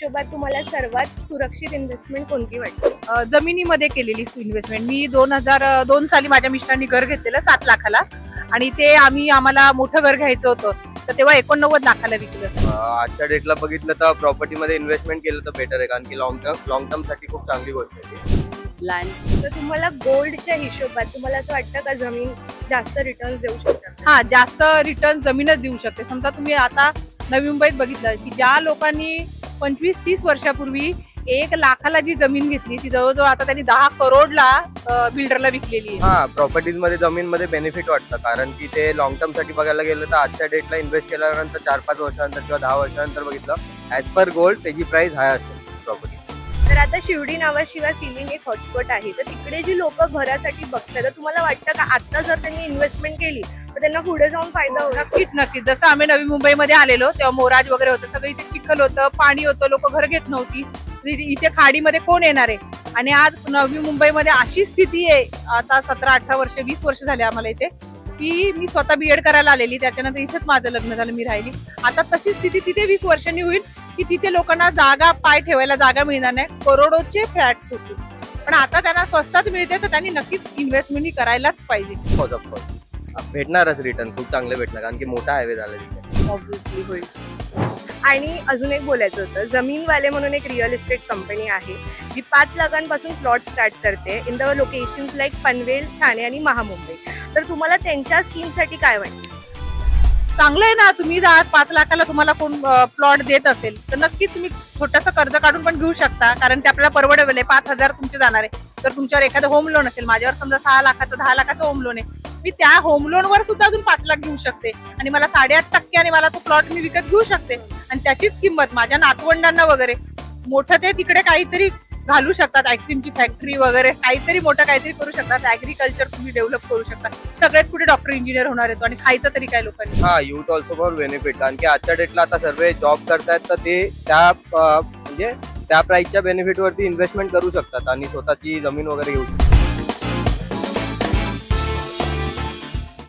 हिशोबात तुम्हाला सर्वात सुरक्षित इन्व्हेस्टमेंट कोणती वाटते? जमिनीमध्ये केलेली इन्व्हेस्टमेंट. मी 2002 साली माझ्या मिस्टरांनी घर घेतलेलं 7 लाखाला आणि ते आम्हाला मोठं घर घ्यायचं होतं, तर तेव्हा 89 लाखाला विकलं. आजच्या डेटला बघितलं तर प्रॉपर्टीमध्ये इन्व्हेस्टमेंट केलं तर बेटर आहे, कारण की लॉंग टर्म साठी खूप चांगली गोष्ट आहे. लँड. तर तुम्हाला गोल्डच्या हिशोबात तुम्हाला असं वाटतं का जमीन जास्त रिटर्न्स देऊ शकतात? हा, जास्त रिटर्न जमीनच देऊ शकते. समजा तुम्ही आता नवी मुंबईत बघितलं की ज्या लोकांनी 25-30 वर्षापूर्वी 1 लाखाला जी जमीन घेतली ती जवळजवळ आता त्यांनी 10 करोडला बिल्डरला विकलेली आहे. हा, प्रॉपर्टीज मध्ये जमीन मध्ये बेनिफिट वाटतं, कारण की ते लॉंग टर्म साठी बघायला गेलं तर आजच्या डेटला इन्व्हेस्ट केल्यानंतर 4-5 वर्षानंतर किंवा 10 वर्षानंतर बघितलं ऍज पर गोल्ड त्याची प्राइस हाय असते प्रॉपर्टी. तर आता शिवडी नावाशिवाय सिलिंग एक हॉटस्पॉट आहे, तर तिकडे जी लोक घरासाठी बघतात, तर तुम्हाला वाटतं का आता जर त्यांनी इन्व्हेस्टमेंट केली तर त्यांना पुढे जाऊन फायदा होईल? नक्कीच. जसं आम्ही नवी मुंबईमध्ये आलेलो तेव्हा मोराज वगैरे होतं, सगळं इथे चिखल होतं, पाणी होतं, लोक घर घेत नव्हती. इथे खाडीमध्ये कोण येणार आहे? आणि आज नवी मुंबईमध्ये अशी स्थिती आहे, आता 17-18 वर्ष 20 वर्ष झाले आम्हाला इथे, की मी स्वतः बीएड करायला आलेली, त्याच्यानंतर इथेच माझं लग्न झालं, मी राहिली. आता तशी स्थिती तिथे 20 वर्षांनी होईल की तिथे लोकांना पाय ठेवायला जागा मिळणार नाही, करोडोचे फ्लॅट्स होतील. पण आता त्यांना स्वस्तात मिळते, तर त्यांनी नक्कीच इन्व्हेस्टमेंट करायलाच पाहिजे. भेटणारच रिटर्न खूप चांगले भेटणार, कारण की मोठा हायवे झाला तिथे. ऑब्व्हियसली होईल. आणि अजून एक बोलायचं होतं, जमीनवाले म्हणून एक रिअल इस्टेट कंपनी आहे जी 5 लाखांपासून प्लॉट स्टार्ट करते in the locations like Panvel, Thane आणि महामुंबई. तर तुम्हाला त्यांच्या स्कीमसाठी काय वाटतं? चांगलं आहे ना. तुम्ही आज 5 लाखाला तुम्हाला कोण प्लॉट देत असेल तर नक्कीच तुम्ही छोटंसं कर्ज काढून पण घेऊ शकता, कारण ते आपल्याला परवडेबल आहे. 5,000 तुमचे जाणार आहे, तर तुमच्यावर एखादं होम लोन असेल, माझ्यावर समजा 6 लाखाचं 10 लाखाचं होम लोन आहे, मी त्या होम लोन वर सुद्धा अजून 5 लाख घेऊ शकते आणि मला 8.5% मला तो प्लॉट मी विकत घेऊ शकते. आणि त्याचीच किंमत माझ्या नातवंडांना वगैरे मोठं ते तिकडे काहीतरी घालू शकतात, आईस्क्रीमची फॅक्टरी वगैरे काहीतरी मोठं काहीतरी करू शकतात, ऍग्रिकल्चर तुम्ही डेव्हलप करू शकता. सगळेच कुठे डॉक्टर इंजिनियर होणार आहेत आणि खायचं तरी काय लोकांनी. हा, युथ ऑल्सो फॉर बेनिफिट, कारण की आजच्या डेटला आता सर्व जॉब करतायत, तर ते त्या प्राइसच्या बेनिफिट वरती इन्व्हेस्टमेंट करू शकतात आणि स्वतःची जमीन वगैरे घेऊ शकतात.